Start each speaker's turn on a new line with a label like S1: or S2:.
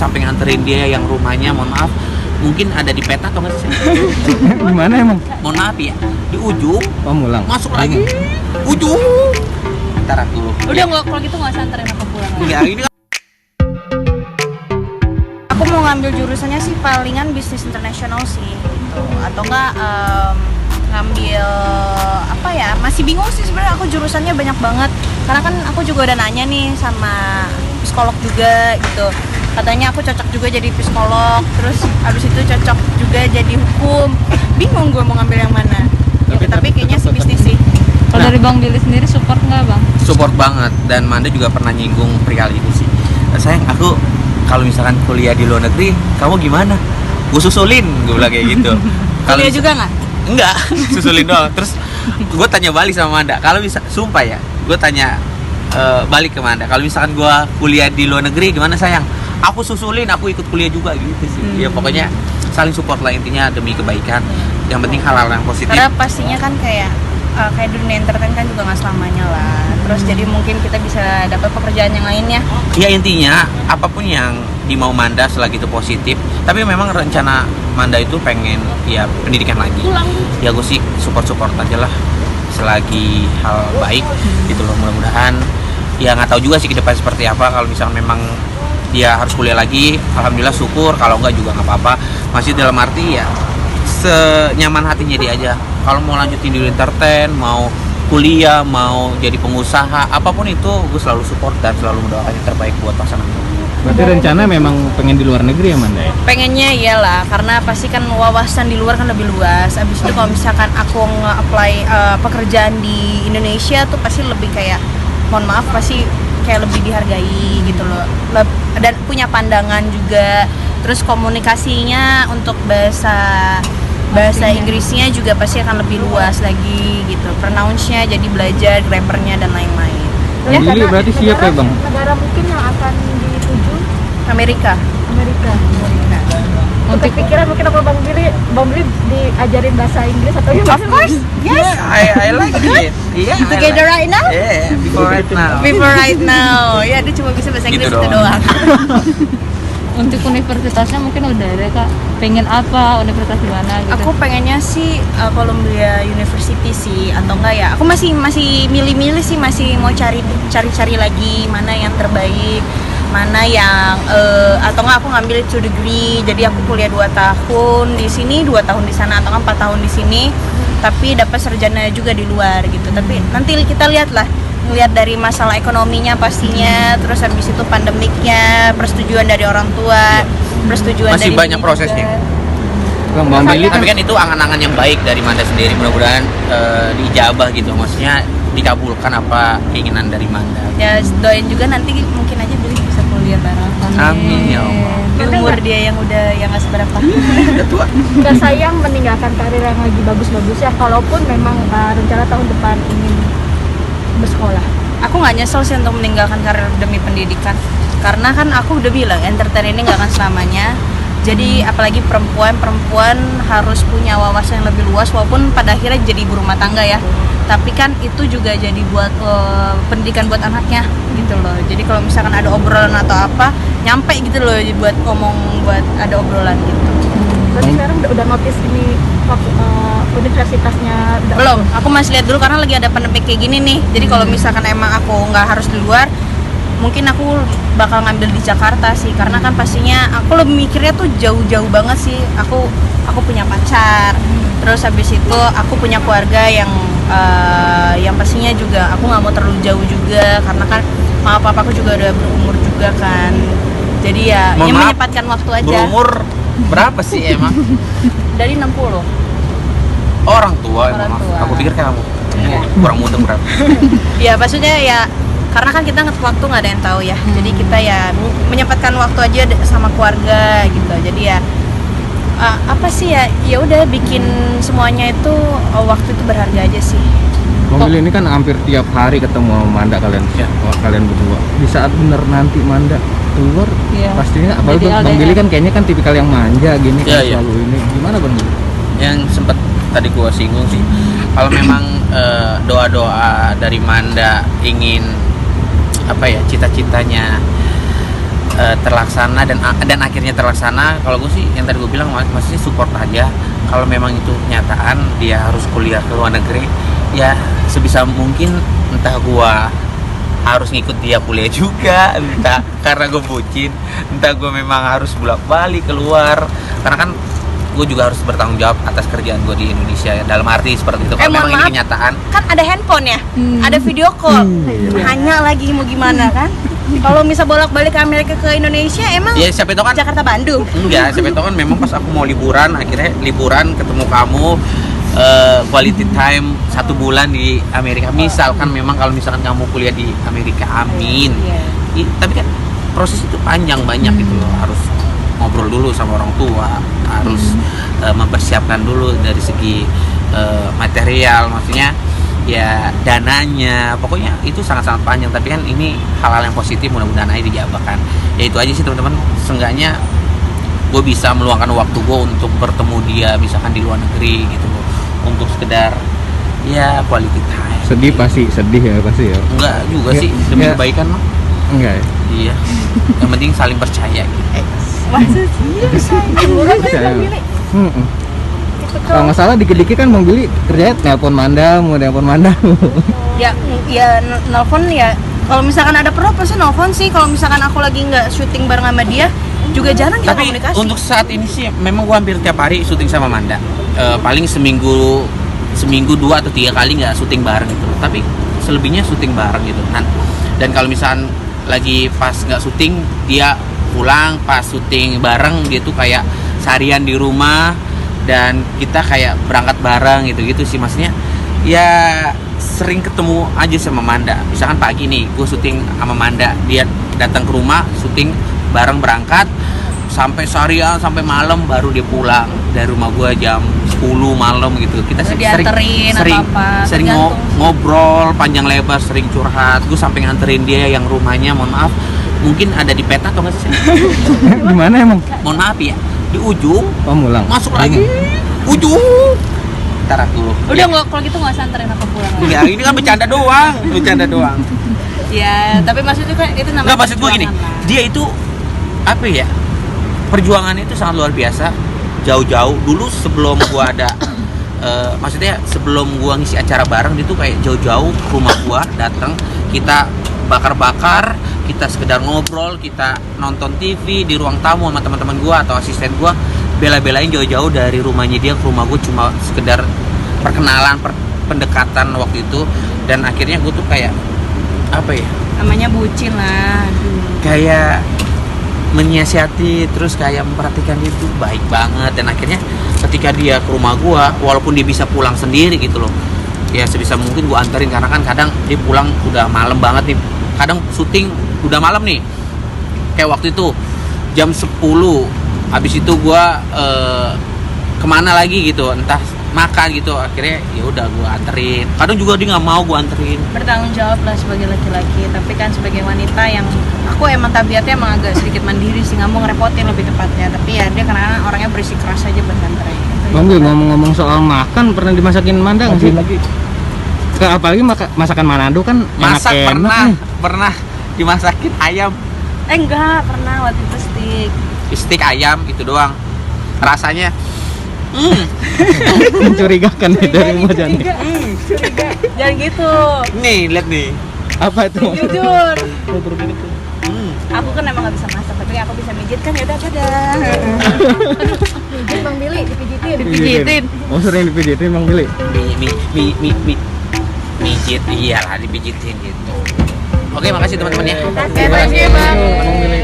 S1: sampai nganterin dia yang rumahnya, mohon maaf, mungkin ada di peta atau nggak sih?
S2: Di mana emang?
S1: Mohon maaf ya, di ujung,
S2: Oh, Mulang.
S1: masuk lagi, ujung. Ntar aku.
S3: Udah nggak, kalau gitu nggak usah anterin aku pulang.
S1: Iya, ini
S3: Aku mau ngambil jurusannya sih palingan bisnis internasional sih gitu. Atau enggak ngambil apa ya, masih bingung sih sebenarnya aku jurusannya banyak banget. Karena kan aku juga udah nanya nih sama psikolog juga gitu. Katanya aku cocok juga jadi psikolog, terus abis itu cocok juga jadi hukum. Bingung gue mau ngambil yang mana. Tapi kayaknya sih bisnis sih.
S4: Kalau dari Bang Billy sendiri support nggak Bang?
S1: support banget, dan Manda juga pernah nyinggung perihal itu sih. Sayang, aku kalau misalkan kuliah di luar negeri, kamu gimana? Gue susulin, gue bilang kayak gitu.
S3: Kuliah juga nggak?
S1: Enggak, susulin doang. Terus gue tanya balik sama Manda, kalau bisa, sumpah ya, gue tanya balik ke Manda, kalau misalkan gue kuliah di luar negeri gimana sayang? Aku susulin, aku ikut kuliah juga gitu sih. Ya pokoknya saling support lah intinya demi kebaikan. Yang penting hal-hal yang positif.
S3: Karena pastinya kan kayak dunia entertain kan juga nggak selamanya lah. Terus jadi mungkin kita bisa dapat pekerjaan yang lainnya.
S1: Ya intinya apapun yang dimau Manda selagi itu positif. Tapi memang rencana Manda itu pengen ya pendidikan lagi. Ya gue sih support aja lah selagi hal baik gitu loh. Mudah-mudahan ya nggak tahu juga sih ke depan seperti apa. Kalau misalnya memang dia harus kuliah lagi, alhamdulillah syukur. Kalau enggak juga nggak apa-apa. Masih dalam arti ya senyaman hatinya dia aja. Kalau mau lanjutin di entertain, mau kuliah, mau jadi pengusaha, apapun itu gue selalu support dan selalu mendoakan yang terbaik buat pasangan.
S2: Berarti rencana memang pengen di luar negeri ya Manda ya?
S3: Pengennya iyalah, karena pasti kan wawasan di luar kan lebih luas. Abis itu kalau misalkan aku nge-apply pekerjaan di Indonesia tuh pasti lebih kayak, mohon maaf, pasti kayak lebih dihargai gitu loh. Dan punya pandangan juga. Terus komunikasinya untuk bahasa Inggrisnya juga pasti akan lebih luas lagi gitu. Pronounce-nya jadi belajar, grammar-nya dan lain-lain.
S2: Ya, Billy berarti siap ya Bang?
S5: Negara mungkin yang akan dituju
S3: Amerika.
S5: Untuk pikiran mungkin apa Bang Billy diajarin bahasa Inggris atau gimana?
S3: Of course, yes.
S1: I like it. Yeah,
S3: Together right now?
S1: Yeah, before
S3: Right now. Ya, dia cuma bisa bahasa Inggris
S1: Gitu
S3: itu doang.
S4: Untuk universitasnya mungkin udah ada Kak. Pengen apa? Universitas di mana gitu?
S3: Aku pengennya sih Columbia University sih, atau enggak ya? Aku masih milih-milih sih, masih mau cari lagi mana yang terbaik, mana yang atau enggak aku ngambil 2 degree. Jadi aku kuliah 2 tahun di sini, 2 tahun di sana, atau 4 tahun di sini, tapi dapat sarjana juga di luar gitu. Tapi nanti kita lihat dari masalah ekonominya pastinya, terus habis itu pandemiknya, persetujuan dari orang tua, persetujuan
S1: masih
S3: dari
S1: banyak prosesnya.
S2: Bang Billy kan
S1: Tapi kan itu angan-angan yang baik dari Manda sendiri, mudah-mudahan diijabah gitu, maksudnya dikabulkan apa keinginan dari Manda.
S3: Ya doain juga nanti mungkin aja Billy bisa kuliah bareng.
S1: Amin ya Allah.
S3: Di umur dia yang nggak seberapa.
S1: Udah tua.
S5: Gak sayang meninggalkan karir yang lagi bagus-bagus ya, kalaupun memang rencana tahun depan ingin bersekolah.
S3: Aku nggak nyesel sih untuk meninggalkan karir demi pendidikan, karena kan aku udah bilang entertain ini nggak akan selamanya. Jadi apalagi perempuan harus punya wawasan yang lebih luas, walaupun pada akhirnya jadi ibu rumah tangga ya. Tapi kan itu juga jadi buat pendidikan buat anaknya gitu loh. Jadi kalau misalkan ada obrolan atau apa, nyampe gitu loh buat ngomong, buat ada obrolan gitu.
S5: Berarti sekarang udah notice ini universitasnya
S3: Belum, aku masih lihat dulu karena lagi ada pandemi kayak gini nih. Jadi kalau misalkan emang aku nggak harus di luar, mungkin aku bakal ngambil di Jakarta sih, karena kan pastinya aku lebih mikirnya tuh jauh-jauh banget sih. Aku punya pacar, terus habis itu aku punya keluarga yang pastinya juga aku nggak mau terlalu jauh juga, karena kan mama papaku juga udah berumur juga kan. Jadi ya menyempatkan waktu aja.
S1: Berumur berapa sih emang?
S3: Dari 60.
S1: Orang tua emang.
S3: Orang tua.
S1: Aku pikir kayak kamu. Kurang muda berapa?
S3: Ya maksudnya ya karena kan kita waktu nggak ada yang tahu ya. Jadi kita ya menyempatkan waktu aja sama keluarga gitu. Jadi ya apa sih ya udah bikin semuanya itu waktu itu berharga aja sih.
S2: Bang Billy ini kan hampir tiap hari ketemu sama Manda kalian berdua. Di saat bener nanti Manda keluar,
S4: Iya.
S2: pastinya apalagi
S4: Jadi
S2: Bang
S4: LDR.
S2: Billy kan kayaknya kan tipikal yang manja gini kan
S1: Iya.
S2: selalu ini. Gimana Bang Billy?
S1: Yang sempat tadi gua singgung sih, kalau memang doa-doa dari Manda ingin apa ya, cita-citanya terlaksana dan akhirnya terlaksana. Kalau gue sih yang tadi gue bilang maksudnya support aja. Kalau memang itu kenyataan dia harus kuliah ke luar negeri, ya sebisa mungkin entah gue harus ngikut dia kuliah juga, entah karena gue bucin, entah gue memang harus bolak-balik keluar, karena kan gue juga harus bertanggung jawab atas kerjaan gue di Indonesia ya. Dalam arti seperti itu. Kalau memang ini kenyataan,
S3: kan ada handphone ya, ada video call, hanya lagi mau gimana kan? Kalau misal bolak-balik ke Amerika ke Indonesia, emang
S1: ya siapa itu kan
S3: Jakarta Bandung.
S1: enggak, siapa itu kan memang pas aku mau liburan, akhirnya liburan ketemu kamu, quality time 1 bulan di Amerika. Misalkan memang kalau misalkan kamu kuliah di Amerika, amin. Tapi kan proses itu panjang banyak gitu loh, harus ngobrol dulu sama orang tua, harus mempersiapkan dulu dari segi material, maksudnya ya dananya, pokoknya itu sangat-sangat panjang. Tapi kan ini hal-hal yang positif, mudah-mudahan aja dijabarkan. Ya itu aja sih teman-teman, seenggaknya gue bisa meluangkan waktu gue untuk bertemu dia misalkan di luar negeri gitu loh, untuk sekedar ya quality time.
S2: Sedih pasti, sedih ya pasti ya.
S1: Enggak juga
S2: Ya,
S1: sih, demi
S2: ya.
S1: kebaikan mah.
S2: Enggak ya?
S1: Iya, yang penting saling percaya gitu.
S2: Percaya. Kalau nggak salah dikit-dikit kan Bang Billy kerjanya nelpon Manda, mau nelpon Manda.
S3: Ya nelfon ya. Kalau misalkan ada perlu pasti nelfon sih. Kalau misalkan aku lagi nggak syuting bareng sama dia, juga jarang kita
S1: Tapi
S3: komunikasi.
S1: untuk saat ini sih memang gua hampir tiap hari syuting sama Manda. Paling seminggu 2 atau 3 kali nggak syuting bareng gitu. Tapi selebihnya syuting bareng gitu. Dan kalau misalkan lagi pas nggak syuting, dia pulang, pas syuting bareng dia tuh kayak seharian di rumah dan kita kayak berangkat bareng gitu sih, maksudnya ya sering ketemu aja sama Manda. Misalkan pagi nih gue syuting sama Manda, dia datang ke rumah syuting bareng, berangkat sampai seharian sampai malam baru dia pulang dari rumah gue jam 10 malam gitu. Kita sering
S3: dianterin atau apa,
S1: sering
S3: tergantung.
S1: ngobrol panjang lebar, sering curhat. Gue sampai nganterin dia yang rumahnya, mohon maaf mungkin ada di peta atau nggak sih?
S2: Di mana emang?
S1: Mohon maaf ya, di ujung
S2: Oh, Mulang.
S1: masuk lagi ujung. Ntar aku
S3: Udah nggak, kalau gitu nggak usah anterin aku pulang.
S1: ya ini kan bercanda doang.
S3: Ya, tapi maksudnya kan itu namanya.
S1: Nggak, maksud gue gini,
S3: perjuangan lah.
S1: dia itu apa ya, perjuangannya itu sangat luar biasa. Jauh-jauh dulu sebelum gua ada maksudnya sebelum gua ngisi acara bareng, dia tuh kayak jauh-jauh ke rumah gua datang, kita bakar-bakar, kita sekedar ngobrol, kita nonton TV di ruang tamu sama teman-teman gua atau asisten gua, bela-belain jauh-jauh dari rumahnya dia ke rumah gua cuma sekedar perkenalan, pendekatan waktu itu. Dan akhirnya gua tuh kayak apa ya,
S3: Namanya bucin lah.
S1: kayak menyiasati, terus kayak memperhatikan dia tuh baik banget. Dan akhirnya ketika dia ke rumah gua, walaupun dia bisa pulang sendiri gitu loh, ya sebisa mungkin gua anterin, karena kan kadang dia pulang udah malam banget nih, kadang syuting udah malam nih, kayak waktu itu jam 10, habis itu gua kemana lagi gitu, entah makan gitu, akhirnya ya udah gua anterin. Kadang juga dia nggak mau gua anterin.
S3: Bertanggung jawab lah sebagai laki-laki, tapi kan sebagai wanita yang aku emang tabiatnya emang agak sedikit mandiri sih, nggak mau ngerepotin lebih tepatnya. Tapi ya dia karena orangnya bersikeras aja buat nganterin.
S2: Bang Billy, ngomong-ngomong soal makan, pernah dimasakin Manda nggak sih? Apalagi masakan Manado kan
S1: Masak
S2: enak-enak nih.
S1: pernah dimasakin ayam,
S3: Enggak, pernah waktu itu steak.
S1: steak ayam itu doang. Rasanya
S2: Mencurigakan nih dari wajahnya.
S3: Jangan gitu.
S1: nih, lihat nih.
S2: Apa itu?
S3: Jujur. Aku kan emang nggak bisa masak, tapi aku bisa mijit kan, ya udah dadah.
S5: Mungkin Bang Billy dipijitin.
S3: Dipijitin.
S2: Oh, sering dipijitin Bang Billy.
S1: Mijit, iyalah dipijitin gitu. Oke, makasih teman-teman ya.
S3: Oke, thank you, Bang.
S2: Bang Billy.